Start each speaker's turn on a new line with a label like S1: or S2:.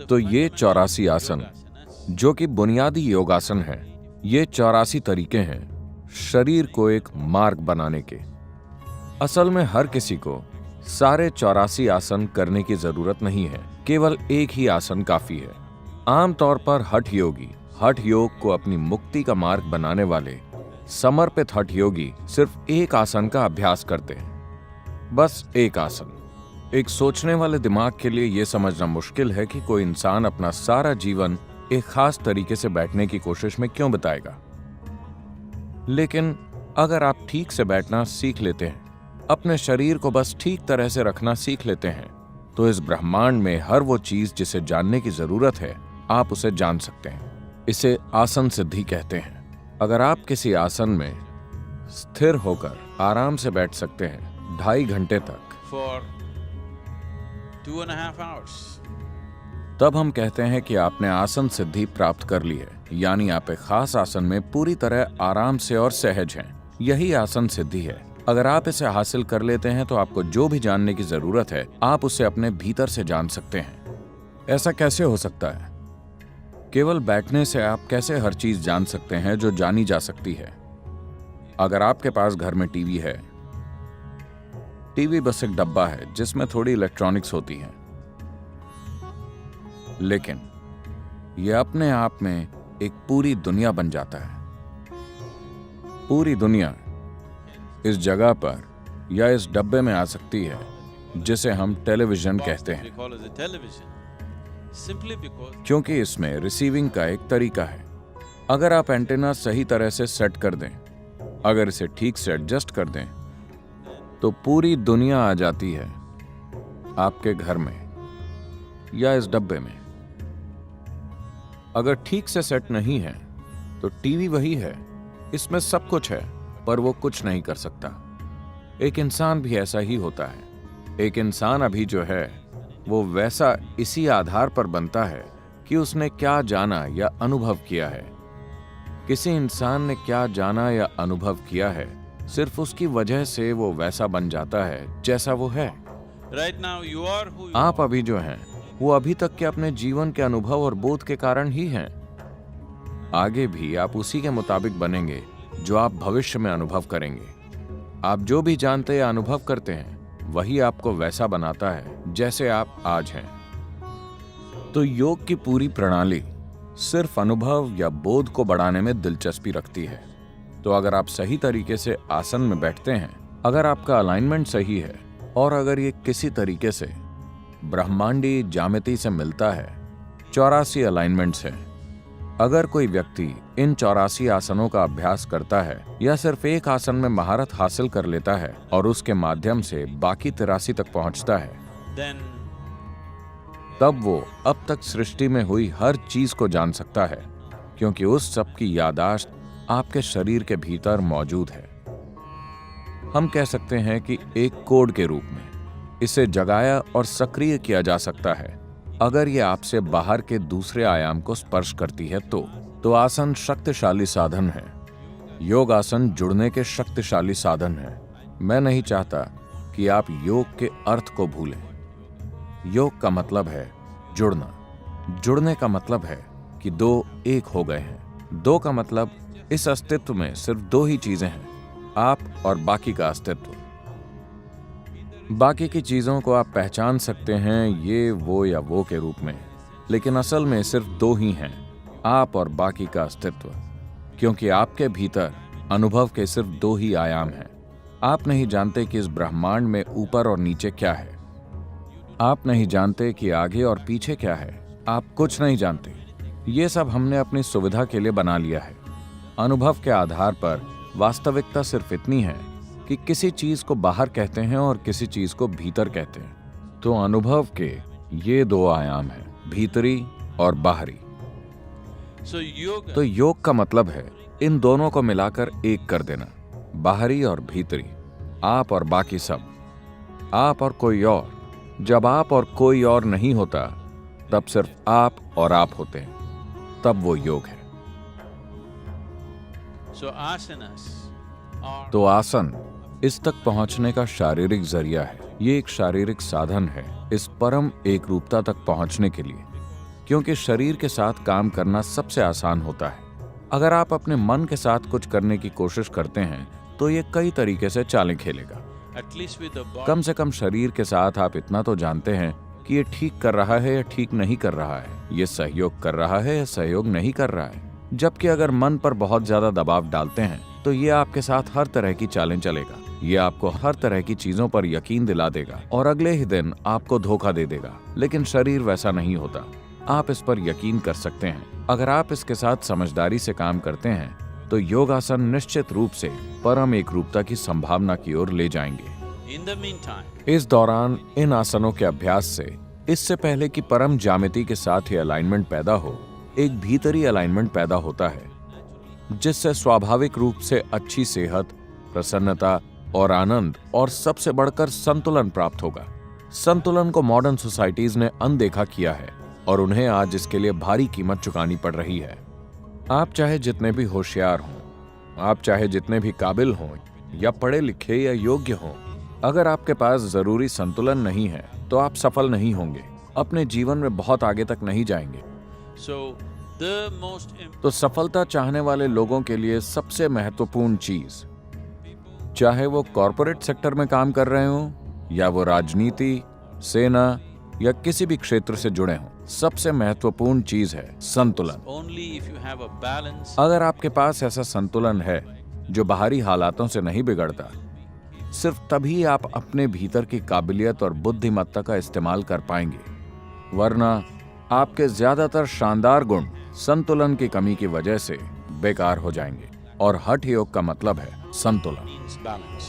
S1: तो ये 84 आसन जो कि बुनियादी योगासन है, ये 84 तरीके हैं शरीर को एक मार्ग बनाने के। असल में हर किसी को सारे 84 आसन करने की जरूरत नहीं है, केवल एक ही आसन काफी है। आमतौर पर हठ योग को अपनी मुक्ति का मार्ग बनाने वाले समर्पित हठ योगी सिर्फ एक आसन का अभ्यास करते हैं, बस एक आसन। एक सोचने वाले दिमाग के लिए यह समझना मुश्किल है कि कोई इंसान अपना सारा जीवन एक खास तरीके से बैठने की कोशिश में क्यों बिताएगा। लेकिन अगर आप ठीक से बैठना सीख लेते हैं, अपने शरीर को बस ठीक तरह से रखना सीख लेते हैं, तो इस ब्रह्मांड में हर वो चीज जिसे जानने की जरूरत है, आप उसे जान सकते हैं। इसे आसन सिद्धि कहते हैं। अगर आप किसी आसन में स्थिर होकर आराम से बैठ सकते हैं 2.5 घंटे तक,
S2: for 2.5 hours,
S1: तब हम कहते हैं कि आपने आसन सिद्धि प्राप्त कर ली है, यानी आप एक खास आसन में पूरी तरह आराम से और सहज हैं। यही आसन सिद्धि है। अगर आप इसे हासिल कर लेते हैं तो आपको जो भी जानने की जरूरत है, आप उसे अपने भीतर से जान सकते हैं। ऐसा कैसे हो सकता है? केवल बैठने से आप कैसे हर चीज जान सकते हैं जो जानी जा सकती है? अगर आपके पास घर में टीवी है, टीवी बस एक डब्बा है जिसमें थोड़ी इलेक्ट्रॉनिक्स होती है, लेकिन यह अपने आप में एक पूरी दुनिया बन जाता है। पूरी दुनिया इस जगह पर या इस डब्बे में आ सकती है जिसे हम टेलीविजन कहते हैं,
S2: we call it a television, simply because
S1: क्योंकि इसमें रिसीविंग का एक तरीका है। अगर आप एंटेना सही तरह से सेट कर दें, अगर इसे ठीक से एडजस्ट कर दें, तो पूरी दुनिया आ जाती है आपके घर में या इस डब्बे में। अगर ठीक से सेट नहीं है तो टीवी वही है, इसमें सब कुछ है, पर वो कुछ नहीं कर सकता। एक इंसान भी ऐसा ही होता है। एक इंसान अभी जो है वो वैसा इसी आधार पर बनता है कि उसने क्या जाना या अनुभव किया है। किसी इंसान ने क्या जाना या अनुभव किया है, सिर्फ उसकी वजह से वो वैसा बन जाता है जैसा वो है।
S2: right now you are who you
S1: आप अभी जो हैं वो अभी तक के अपने जीवन के अनुभव और बोध के कारण ही हैं। आगे भी आप उसी के मुताबिक बनेंगे जो आप भविष्य में अनुभव करेंगे। आप जो भी जानते या अनुभव करते हैं वही आपको वैसा बनाता है जैसे आप आज हैं। तो योग की पूरी प्रणाली सिर्फ अनुभव या बोध को बढ़ाने में दिलचस्पी रखती है। तो अगर आप सही तरीके से आसन में बैठते हैं, अगर आपका अलाइनमेंट सही है और अगर ये किसी तरीके से ब्रह्मांडी ज्यामिति से मिलता है, 84 अलाइनमेंट्स हैं। अगर कोई व्यक्ति इन 84 आसनों का अभ्यास करता है या सिर्फ एक आसन में महारत हासिल कर लेता है और उसके माध्यम से बाकी 83 तक पहुंचता है,
S2: then
S1: तब वो अब तक सृष्टि में हुई हर चीज को जान सकता है, क्योंकि उस सब की याददाश्त आपके शरीर के भीतर मौजूद है। हम कह सकते हैं कि एक कोड के रूप में इसे जगाया और सक्रिय किया जा सकता है। अगर ये आपसे बाहर के दूसरे आयाम को स्पर्श करती है तो आसन शक्तिशाली साधन है। योग आसन जुड़ने के शक्तिशाली साधन है। मैं नहीं चाहता कि आप योग के अर्थ को भूलें। योग का मतलब है जुड़ना। जुड़ने का मतलब है कि दो एक हो गए हैं। दो का मतलब इस अस्तित्व में सिर्फ दो ही चीजें हैं, आप और बाकी का अस्तित्व। बाकी की चीजों को आप पहचान सकते हैं ये, वो या वो के रूप में, लेकिन असल में सिर्फ दो ही हैं, आप और बाकी का अस्तित्व। क्योंकि आपके भीतर अनुभव के सिर्फ दो ही आयाम हैं। आप नहीं जानते कि इस ब्रह्मांड में ऊपर और नीचे क्या है। आप नहीं जानते कि आगे और पीछे क्या है। आप कुछ नहीं जानते। ये सब हमने अपनी सुविधा के लिए बना लिया है। अनुभव के आधार पर वास्तविकता सिर्फ इतनी है कि किसी चीज को बाहर कहते हैं और किसी चीज को भीतर कहते हैं। तो अनुभव के ये दो आयाम हैं, भीतरी और बाहरी।
S2: so yoga
S1: तो योग का मतलब है इन दोनों को मिलाकर एक कर देना, बाहरी और भीतरी, आप और बाकी सब, आप और कोई और। जब आप और कोई और नहीं होता, तब सिर्फ आप और आप होते हैं, तब वो योग है।
S2: so asanas are
S1: तो आसन इस तक पहुंचने का शारीरिक जरिया है। ये एक शारीरिक साधन है इस परम एकरूपता तक पहुंचने के लिए, क्योंकि शरीर के साथ काम करना सबसे आसान होता है। अगर आप अपने मन के साथ कुछ करने की कोशिश करते हैं तो ये कई तरीके से चालें खेलेगा।
S2: At least with the body,
S1: कम से कम शरीर के साथ आप इतना तो जानते हैं कि ये ठीक कर रहा है या ठीक नहीं कर रहा है, ये सहयोग कर रहा है या सहयोग नहीं कर रहा है। जबकि अगर मन पर बहुत ज्यादा दबाव डालते हैं तो ये आपके साथ हर तरह की चालें चलेगा। ये आपको हर तरह की चीजों पर यकीन दिला देगा और अगले ही दिन आपको धोखा दे देगा। लेकिन शरीर वैसा नहीं होता। आप इस पर यकीन कर सकते हैं। अगर आप इसके साथ समझदारी से काम करते हैं तो योगासन निश्चित रूप से परम एकरूपता की संभावना की ओर ले जाएंगे।
S2: in the meantime,
S1: इस दौरान इन आसनों के अभ्यास से, इससे पहले कि परम ज्यामिति के साथ ही अलाइनमेंट पैदा हो, एक भीतरी अलाइनमेंट पैदा होता है जिससे स्वाभाविक रूप से अच्छी सेहत, प्रसन्नता और आनंद और सबसे बढ़कर संतुलन प्राप्त होगा। संतुलन को मॉडर्न सोसाइटीज ने अनदेखा किया है और उन्हें आज इसके लिए भारी कीमत चुकानी पड़ रही है। आप चाहे जितने भी होशियार हों, आप चाहे जितने भी काबिल हों या पढ़े लिखे या योग्य हों, अगर आपके पास जरूरी संतुलन नहीं है तो आप सफल नहीं होंगे, अपने जीवन में बहुत आगे तक नहीं जाएंगे।
S2: so the most
S1: तो सफलता चाहने वाले लोगों के लिए सबसे महत्वपूर्ण चीज, चाहे वो कॉरपोरेट सेक्टर में काम कर रहे हों या वो राजनीति, सेना या किसी भी क्षेत्र से जुड़े हों, सबसे महत्वपूर्ण चीज है संतुलन।
S2: only if you have a balance,
S1: अगर आपके पास ऐसा संतुलन है जो बाहरी हालातों से नहीं बिगड़ता, सिर्फ तभी आप अपने भीतर की काबिलियत और बुद्धिमत्ता का इस्तेमाल कर पाएंगे, वरना आपके ज्यादातर शानदार गुण संतुलन की कमी की वजह से बेकार हो जाएंगे। और हठ योग का मतलब है संतुलन।
S2: means balance.